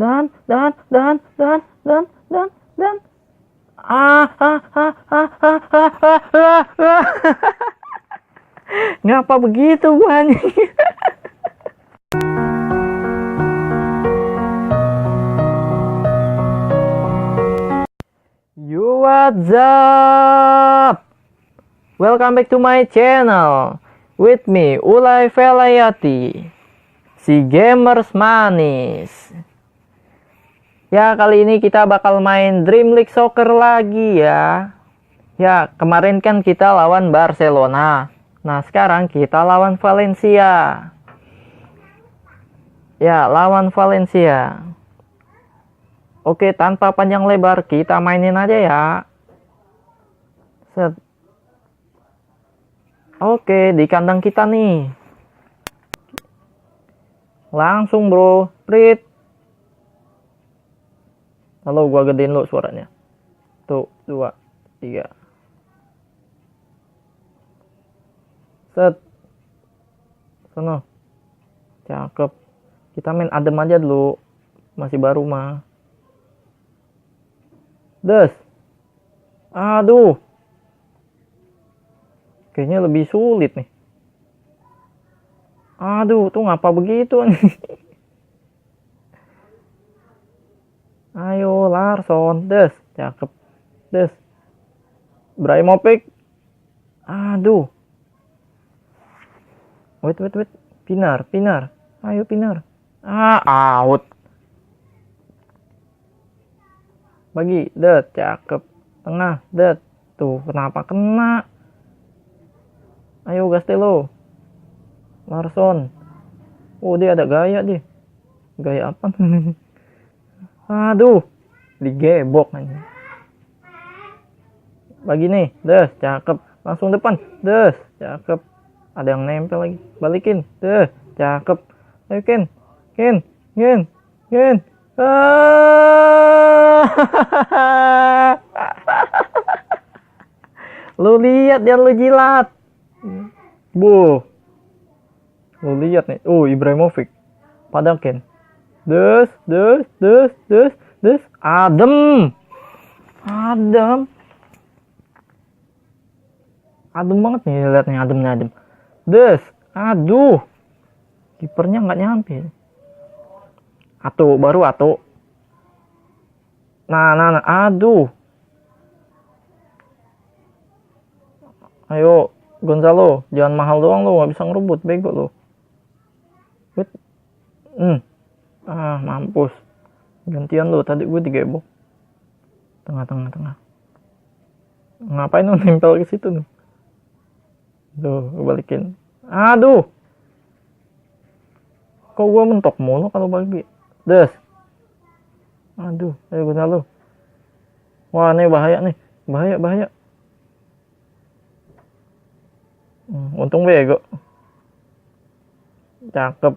Dan. Ah. Ngapa begitu banyak? Yo, what's up? Welcome back to my channel. With me, Ulay Velayati, si gamers manis. Ya, kali ini kita bakal main Dream League Soccer lagi ya. Ya, kemarin kan kita lawan Barcelona. Nah, sekarang kita lawan Valencia. Ya, lawan Valencia. Oke, tanpa panjang lebar, kita mainin aja ya. Set. Oke, di kandang kita nih. Langsung bro, Prit. Halo, gua gedein lu suaranya. Tuh, 2, 3. Set. Sono. Cakep. Kita main adem aja dulu. Masih baru mah. Des. Aduh. Kayaknya lebih sulit nih. Aduh, tuh ngapa begitu nih? Ayo Larson, des, cakep, des, Ibrahimovic, aduh, wait, Pinar, ayo Pinar, out, bagi, des, cakep, tengah, des, tuh kenapa kena, ayo Gastelo, Larson, oh dia ada gaya dia, gaya apa? Aduh, digebok aja. Bagi nih, des, cakep. Langsung depan, des, cakep. Ada yang nempel lagi. Balikin, des, cakep. Ayo Ken. Lu lihat dan lu jilat. Bu. Lu lihat nih. Ibrahimovic. Padahal Ken. Des, adem banget nih, lihat nih adem. Des, aduh, kipernya nggak nyampe. Baru. Nah, aduh. Ayo, Gonzalo, jangan mahal doang lo, nggak bisa ngerebut, bego lo. Mampus. Gantian lo, tadi gue digebok. Tengah. Ngapain lo nempel ke situ tuh? Tuh, gue balikin. Aduh. Kok gue mentok mulu kalau bagi? Des. Aduh, ayo gue lo. Wah, nih bahaya nih. Bahaya. Untung bego. Cakep.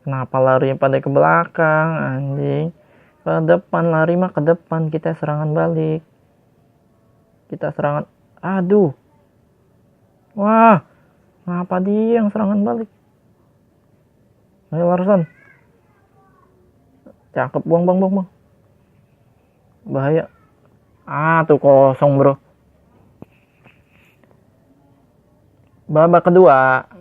Kenapa lari pada ke belakang, anjing? Ke depan, lari mah ke depan. Kita serangan balik. Aduh. Wah. Ngapa dia yang serangan balik? Ayo Larson. Cakep, buang. Bahaya. Tuh kosong bro. Babak kedua.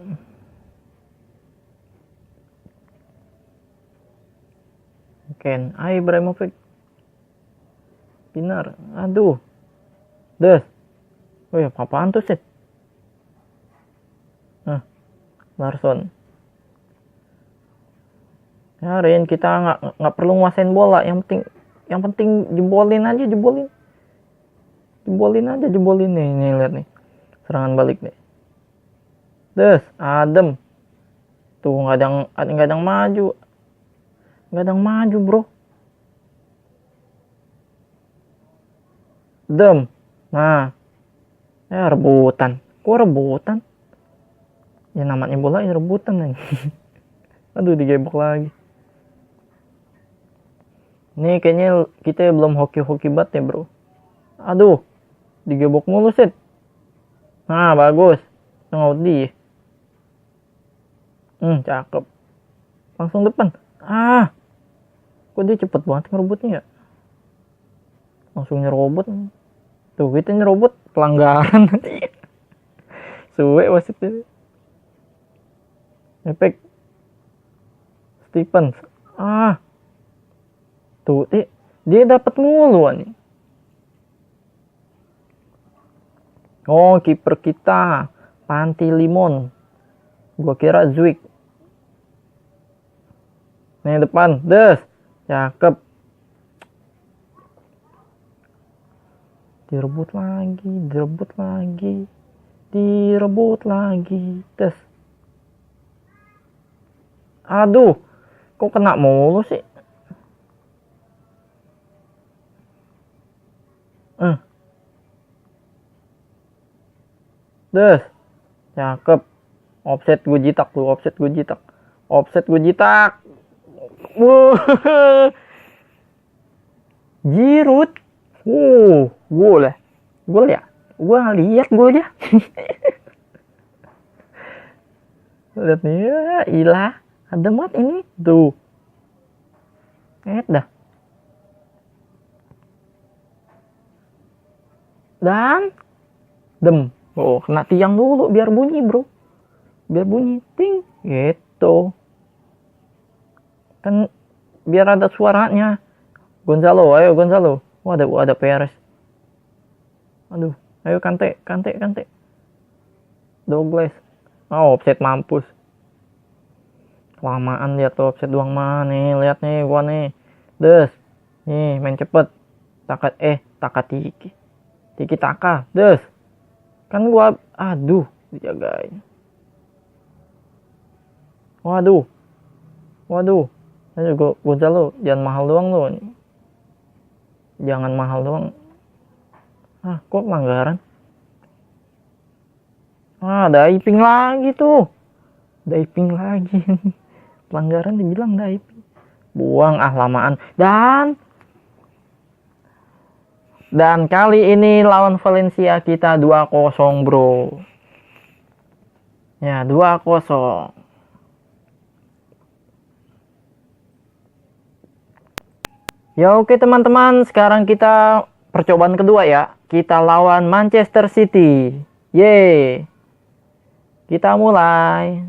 Ken, Ibrahimovic, Pinar, aduh, des, apaan tuh sih? Larson, ya Ren, kita nggak perlu nguasain bola, yang penting jebolin aja nih, lihat nih, serangan balik nih, des, adem, tuh nggak ada yang maju. Gak ada yang maju bro. Dem. Nah. Rebutan. Kok rebutan? Ya namanya bola ya rebutan nih. Aduh, digebok lagi. Nih kayaknya kita belum hoki-hoki banget ya bro. Aduh. Digebok mulu sih. Nah bagus. Ngaudi. Cakep. Langsung depan. Kok dia cepet banget ngerebutnya ya? Langsung nyerobot. Tuh, kita nyerobot pelanggaran. Suwe wasit itu. Efek Stevens. Tuh, dia dapat mulu nih. Oh, kiper kita Panti Limon. Gua kira Zwick. Nih depan, des. Cakep. Direbut lagi. Des. Aduh, kok kena mulu sih? Des. Cakep. Offset gue jitak. Wow. Giroud. Gol ya. Gue lihat golnya. Lihat nih, ya, ilah. Ada mat ini tuh. Dah. Dan oh, kena tiang dulu biar bunyi, bro. Biar bunyi ting gitu. Kan biar ada suaranya. Gonzalo, ayo Gonzalo. Oh, ada Perez. Aduh, ayo Kante. Douglas. Oh, offset mampus. Kelamaan lihat tuh offset doang mah nih, lihat nih gua nih. Des. Nih, main cepet. Tiki taka. Des. Kan gua dijagain. Waduh. Ayo Gonzalo, jangan mahal doang lo. Jangan mahal doang. Kok pelanggaran? Diving lagi tuh. Pelanggaran dibilang diving. Buang lamaan. Dan kali ini lawan Valencia kita 2-0, bro. Ya, 2-0. Ya oke teman-teman, sekarang kita percobaan kedua ya. Kita lawan Manchester City. Yeay. Kita mulai.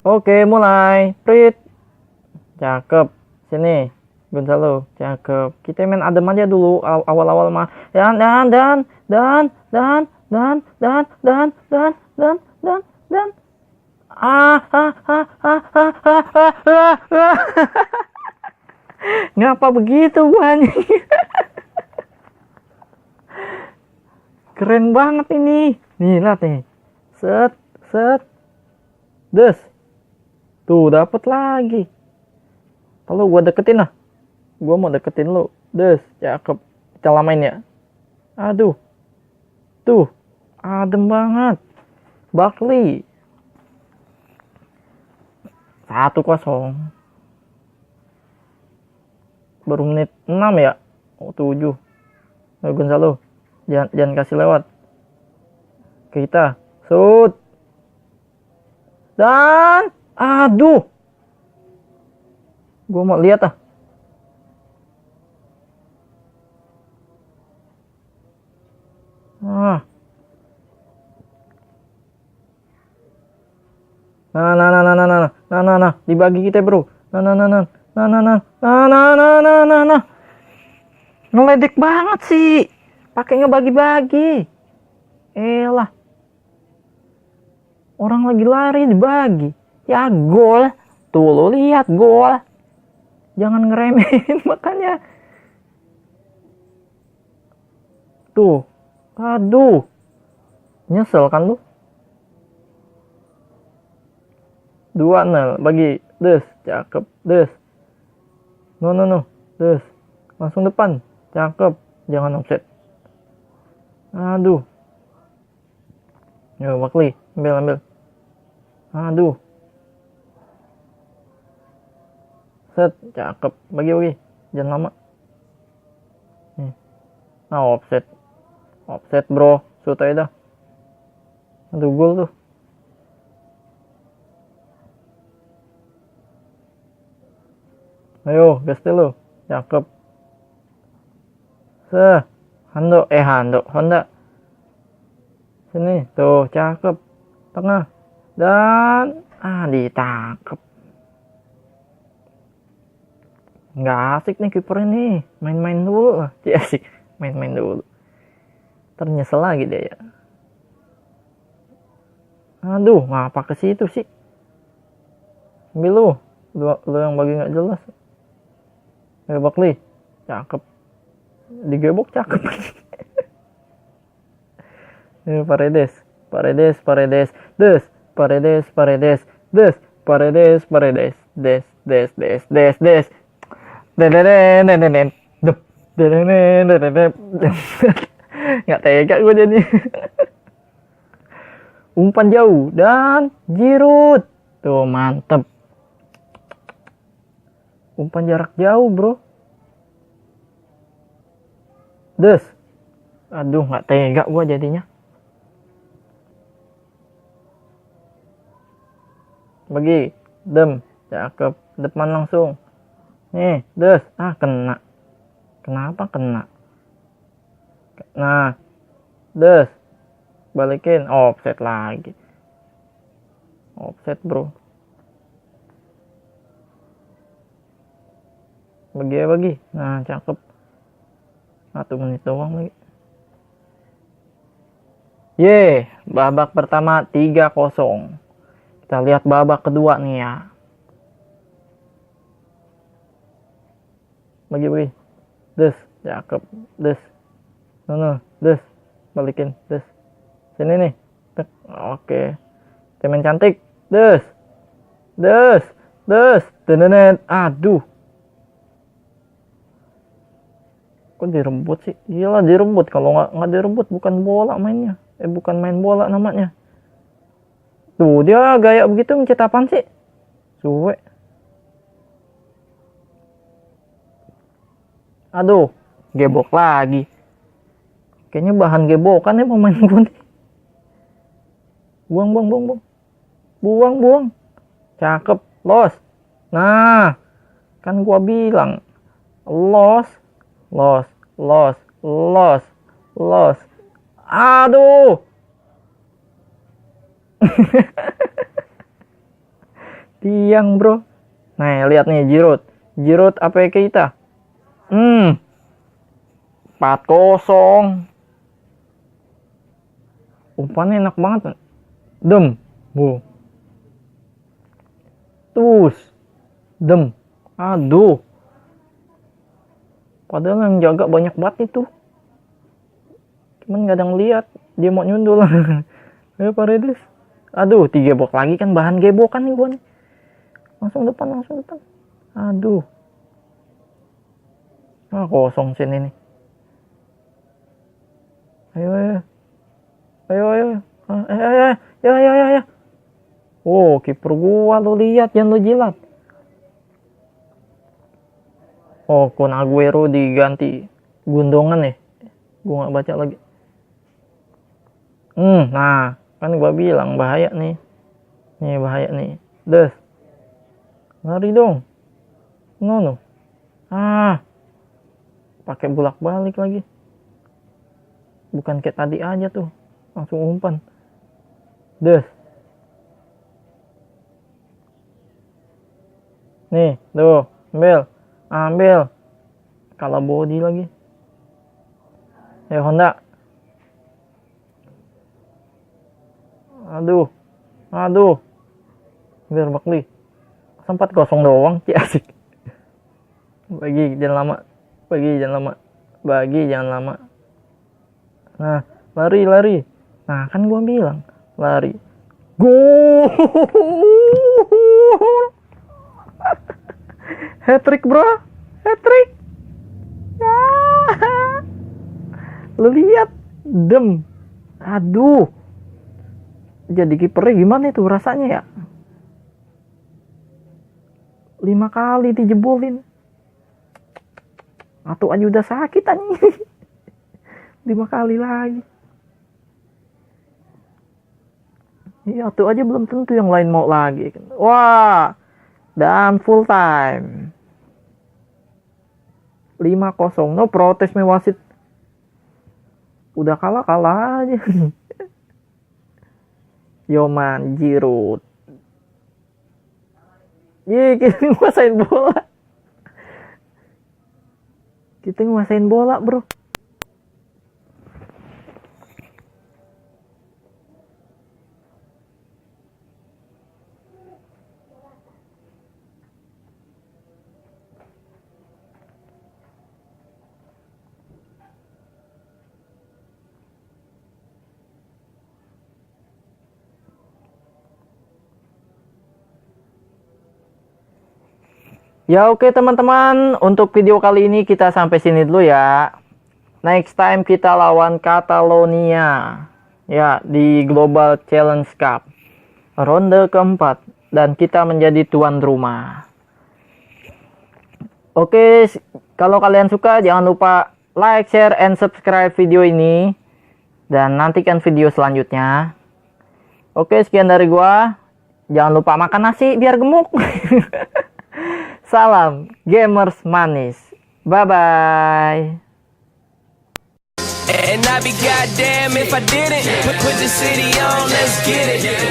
Oke, mulai. Prit. Cakep. Sini. Gonzalo, cakep. Kita main adem aja dulu awal-awal mah. Dan. Ngapa begitu banyak? Keren banget ini. Nih, lihat nih. Set. Des. Tuh, dapet lagi. Kalau gua deketin lah. Gua mau deketin lu. Des, cakep. Kita lamain ya. Aduh. Tuh, adem banget. Barkley. 1-0. Baru menit 6 ya. 7. Gonzalo. Jangan kasih lewat. Kita. Shoot. Dan. Aduh. Gue mau lihat Nah, dibagi kita, bro. Nah. Ngeledek banget sih. Pakai ngebagi-bagi. Elah. Orang lagi lari dibagi. Ya gol. Tuh lo lihat gol. Jangan ngeremehin makanya. Tuh. Aduh. Nyesel kan lu? 2-0 bagi Des, cakep. Des. No. Des. Langsung depan. Cakep. Jangan offset. Aduh. Yo, Barkley, ambil. Aduh. Set, cakep. Bagi. Jangan lama. Nih. Offset. Offset, bro. Shoot aja dah. Aduh, gol tuh. Ayo, gas dulu. Cakep. Hando, Honda. Sini, tuh, cakep. Tengah. Dan, ditangkep. Nggak asik nih kiper ini. Main-main dulu lah. Asik, main-main dulu. Ternyesel lagi deh ya. Aduh, ngapa ke situ sih? Ambil lu yang bagi nggak jelas. Ayo Bakli, cakep. Digebok cakep. Paredes, des, nggak tega gue jadi. Umpan jauh dan Giroud, tuh mantep. Umpan jarak jauh bro. Aduh nggak tega gue jadinya. Bagi cakep, depan langsung. Nih, kena. Kenapa kena? Nah, balikin, offset lagi. Offset bro. Bagi. Nah, cakep. 1 menit doang lagi. Babak pertama 3-0. Kita lihat babak kedua nih ya. Bagi. Cakep. Balikin. Sini nih. Oke. Cemen cantik. Aduh. Kok direbut sih? Gila direbut. Kalau nggak direbut bukan bola mainnya. Bukan main bola namanya. Tuh dia gaya begitu mencet apaan sih? Suwe. Aduh, gebok lagi. Kayaknya bahan gebokan ya pemain gue nih. Buang. Cakep, los. Nah, kan gua bilang los. Aduh. Tiang bro. Nah lihat nih Giroud apa kita? 4-0. Umpannya enak banget. Aduh. Padahal yang jaga banyak banget itu. Cuman gak ada yang lihat. Dia mau nyundul. Ayo Paredes. Aduh, 3 gebok lagi kan bahan gebokan nih gua nih. Langsung depan. Aduh. Kosong sini nih. Ayo. Ya. Oh, kiper gua lu lihat, jangan lu jilat. Oh, Kun Aguero diganti Gundongan nih. Gua nggak baca lagi. Nah, kan gua bilang bahaya nih. Nih bahaya nih. Lari dong. No. Pakai bolak-balik lagi. Bukan kayak tadi aja tuh. Langsung umpan. Nih, tuh, ambil. Kalah body lagi. Honda. Aduh. Biar Bakli. 4-0 doang, asik. Bagi jangan lama. Nah, lari. Nah, kan gua bilang, lari. Gol. Hat-trick, bro. Hat-trick. Ya. Lu lihat, Aduh. Jadi kipernya gimana itu rasanya ya? 5 kali dijebolin. Atau aja udah sakit anjing. 5 kali lagi. Iya, tuh aja belum tentu yang lain mau lagi. Wah. Dan full time. 5-0. No protes nih wasit. Udah kalah aja. Yoman Giroud. Kita nguasain bola. Kita nguasain bola, bro. Ya oke teman-teman, untuk video kali ini kita sampai sini dulu ya. Next time kita lawan Catalonia ya di Global Challenge Cup ronde keempat dan kita menjadi tuan rumah. Oke, kalau kalian suka jangan lupa like, share, and subscribe video ini dan nantikan video selanjutnya. Oke, sekian dari gua. Jangan lupa makan nasi biar gemuk. Salam gamers manis. Bye-bye. And I be goddamn if I didn't put the city on, let's get it.